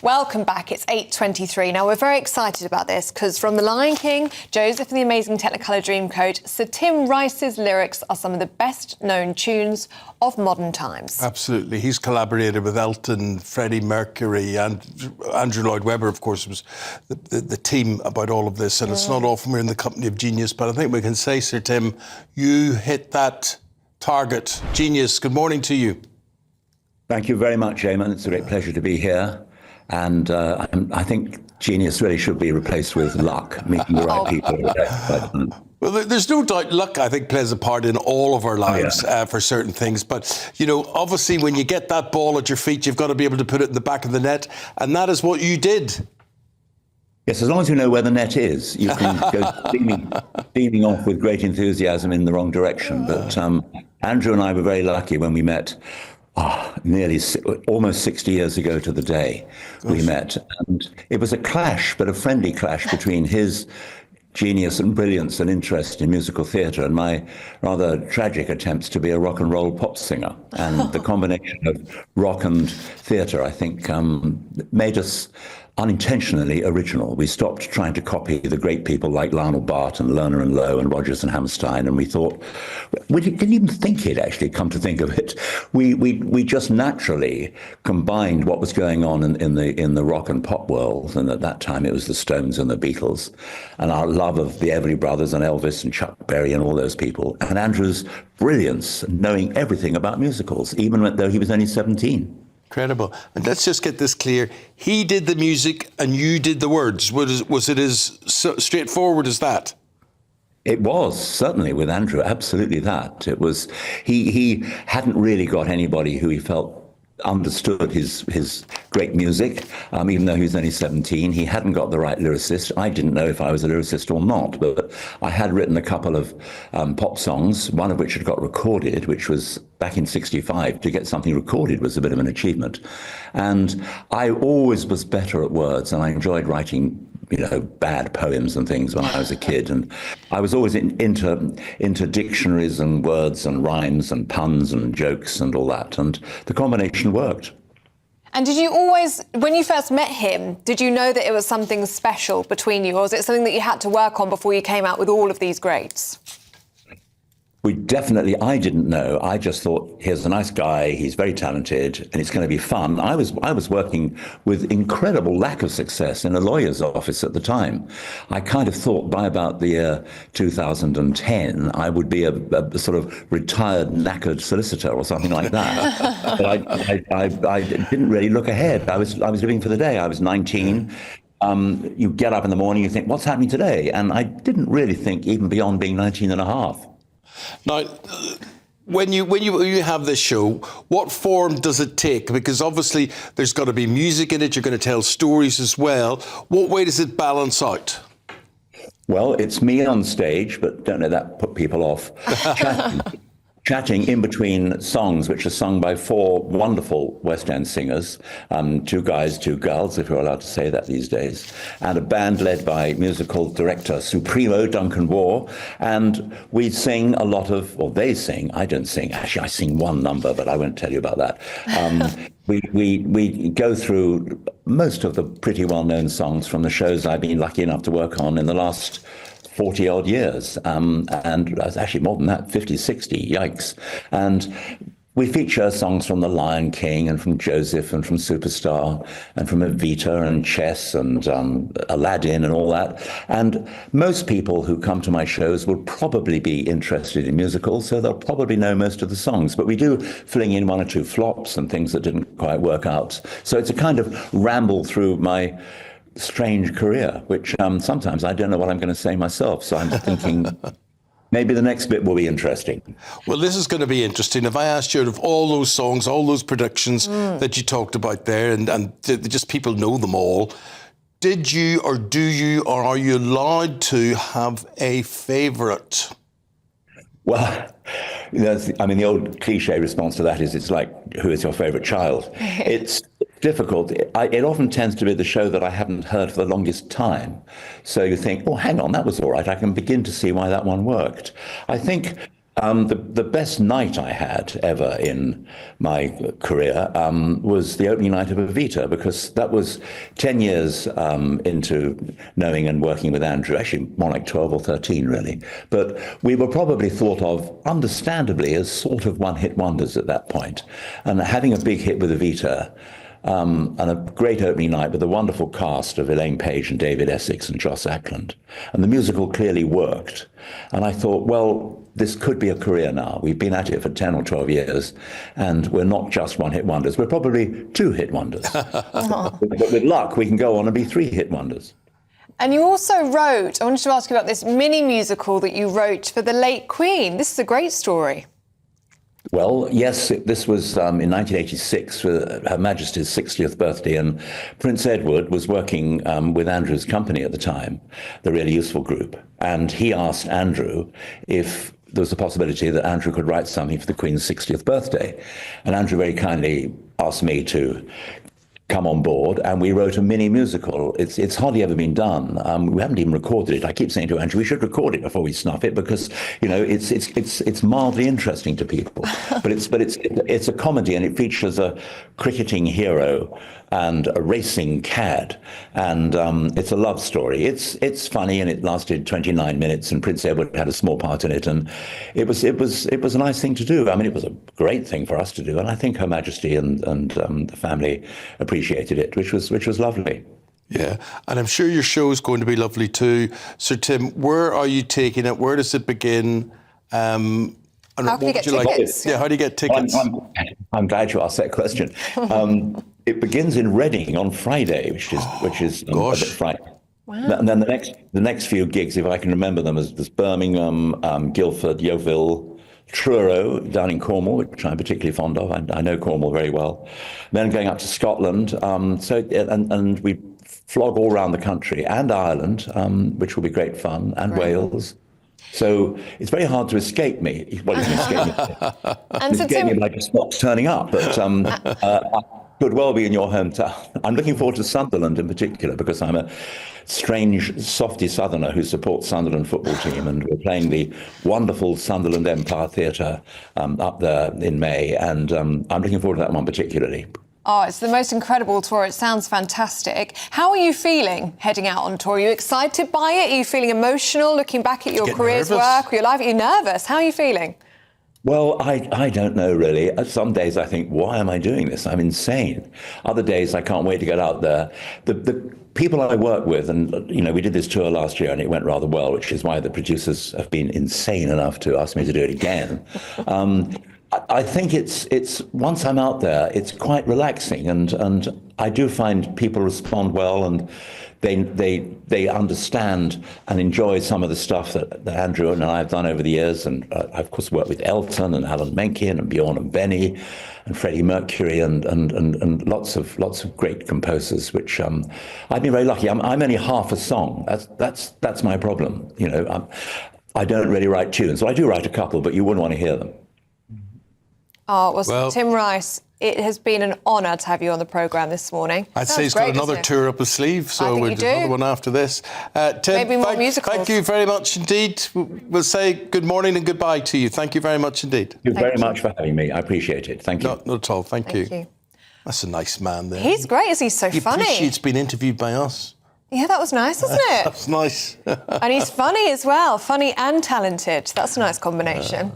Welcome back. It's 8:23. Now, we're very excited about this because from The Lion King, Joseph and the Amazing Technicolor Dreamcoat, Sir Tim Rice's lyrics are some of the best-known tunes of modern times. Absolutely. He's collaborated with Elton, Freddie Mercury, and Andrew Lloyd-Webber, of course, was the team about all of this. And it's not often we're in the company of genius, but I think we can say, Sir Tim, you hit that target. Genius, good morning to you. Thank you very much, Eamon. It's a great pleasure to be here. And I think genius really should be replaced with luck, meeting the right people. Well, there's no doubt luck, I think, plays a part in all of our lives for certain things. But, you know, obviously when you get that ball at your feet, you've got to be able to put it in the back of the net. And that is what you did. Yes, as long as you know where the net is, you can go steaming off with great enthusiasm in the wrong direction. But Andrew and I were very lucky when we met. Almost 60 years ago to the day we met. And it was a clash, but a friendly clash between his genius and brilliance and interest in musical theatre and my rather tragic attempts to be a rock and roll pop singer. And the combination of rock and theatre, I think, made us unintentionally original. We stopped trying to copy the great people like Lionel Bart and Lerner and Lowe and Rodgers and Hammerstein, and we thought, we didn't even think it, actually, come to think of it. We just naturally combined what was going on in the rock and pop world, and at that time it was the Stones and the Beatles, and our love of the Everly Brothers and Elvis and Chuck Berry and all those people, and Andrew's brilliance, knowing everything about musicals, even though he was only 17. Incredible. And let's just get this clear. He did the music and you did the words. Was it as straightforward as that? It was, certainly, with Andrew, absolutely that. It was, he hadn't really got anybody who he felt understood his great music, even though he was only 17. He hadn't got the right lyricist. I didn't know if I was a lyricist or not, but I had written a couple of pop songs, one of which had got recorded, which was back in '65. To get something recorded was a bit of an achievement. And I always was better at words, and I enjoyed writing, you know, bad poems and things when I was a kid. And I was always into dictionaries and words and rhymes and puns and jokes and all that. And the combination worked. And did you always, when you first met him, did you know that it was something special between you, or was it something that you had to work on before you came out with all of these greats? I didn't know. I just thought, here's a nice guy, he's very talented, and it's going to be fun. I was working with incredible lack of success in a lawyer's office at the time. I kind of thought by about the year 2010, I would be a sort of retired, knackered solicitor or something like that. But I didn't really look ahead. I was living for the day. I was 19. You get up in the morning, you think, what's happening today? And I didn't really think even beyond being 19 and a half. Now, when you have this show, what form does it take? Because obviously there's got to be music in it. You're going to tell stories as well. What way does it balance out? Well, it's me on stage, but don't let that put people off. Chatting in between songs, which are sung by four wonderful West End singers, two guys, two girls, if you're allowed to say that these days, and a band led by musical director Supremo Duncan Waugh. And we sing a lot of, or they sing, I don't sing. Actually, I sing one number, but I won't tell you about that. We go through most of the pretty well-known songs from the shows I've been lucky enough to work on in the last 40-odd years, and actually more than that, 50, 60, yikes. And we feature songs from The Lion King and from Joseph and from Superstar and from Evita and Chess and Aladdin and all that. And most people who come to my shows will probably be interested in musicals, so they'll probably know most of the songs. But we do fling in one or two flops and things that didn't quite work out. So it's a kind of ramble through my strange career, which sometimes I don't know what I'm going to say myself. So I'm thinking maybe the next bit will be interesting. Well, this is going to be interesting. If I asked you, out of all those songs, all those productions that you talked about there, and just people know them all, did you or do you or are you allowed to have a favourite? Well, the old cliche response to that is, it's like, who is your favourite child? It's difficult. It often tends to be the show that I haven't heard for the longest time. So you think, oh, hang on, that was all right. I can begin to see why that one worked. I think The best night I had ever in my career was the opening night of Evita, because that was 10 years into knowing and working with Andrew, actually more like 12 or 13 really. But we were probably thought of, understandably, as sort of one-hit wonders at that point. And having a big hit with Evita, and a great opening night with a wonderful cast of Elaine Page and David Essex and Joss Ackland. And the musical clearly worked. And I thought, well, this could be a career now. We've been at it for 10 or 12 years, and we're not just one-hit wonders. We're probably two-hit wonders. But with luck, we can go on and be three-hit wonders. And you also wrote, I wanted to ask you about this mini musical that you wrote for the late Queen. This is a great story. Well, yes, this was in 1986 for Her Majesty's 60th birthday, and Prince Edward was working with Andrew's company at the time, the Really Useful Group, and he asked Andrew if there was a possibility that Andrew could write something for the Queen's 60th birthday. And Andrew very kindly asked me to come on board, and we wrote a mini musical. It's hardly ever been done. We haven't even recorded it. I keep saying to Andrew, we should record it before we snuff it, because it's mildly interesting to people. But it's a comedy, and it features a cricketing hero and a racing cad, and it's a love story. It's funny, and it lasted 29 minutes, and Prince Edward had a small part in it, and it was a nice thing to do. I mean, it was a great thing for us to do, and I think Her Majesty and the family appreciated it, which was lovely. Yeah, and I'm sure your show is going to be lovely too. Sir Tim, where are you taking it? Where does it begin? And how can you get tickets? Yeah, how do you get tickets? I'm glad you asked that question. It begins in Reading on Friday, which is a bit frightening. Wow. And then the next few gigs, if I can remember them, is Birmingham, Guildford, Yeovil, Truro down in Cornwall, which I'm particularly fond of. I know Cornwall very well. Then going up to Scotland. And we flog all around the country, and Ireland, which will be great fun, and Wales. So it's very hard to escape me. Well, you can escape me. And so escape me by just not turning up. But I could well be in your hometown. I'm looking forward to Sunderland in particular, because I'm a strange softy southerner who supports Sunderland football team, and we're playing the wonderful Sunderland Empire Theatre up there in May, and I'm looking forward to that one particularly. Oh, it's the most incredible tour. It sounds fantastic. How are you feeling heading out on tour? Are you excited by it? Are you feeling emotional looking back at your career's work or your life? Are you nervous? How are you feeling? Well, I don't know, really. Some days I think, why am I doing this? I'm insane. Other days I can't wait to get out there. The people I work with, and we did this tour last year and it went rather well, which is why the producers have been insane enough to ask me to do it again. I think it's once I'm out there, it's quite relaxing, and I do find people respond well, and they understand and enjoy some of the stuff that Andrew and I have done over the years. And I, of course, worked with Elton and Alan Menken and Bjorn and Benny and Freddie Mercury and lots of great composers, which I've been very lucky. I'm only half a song. That's my problem. I don't really write tunes. So I do write a couple, but you wouldn't want to hear them. Oh, well, Tim Rice, it has been an honour to have you on the programme this morning. I'd say he's got another tour up his sleeve, so we'll do another one after this. Tim, maybe more musicals. Thank you very much indeed. We'll say good morning and goodbye to you. Thank you very much indeed. Thank you very much for having me. I appreciate it. Thank you. Not at all. Thank you. That's a nice man there. He's great, isn't he? So funny. He appreciates being interviewed by us. Yeah, that was nice, wasn't it? That's nice. And he's funny as well. Funny and talented. That's a nice combination.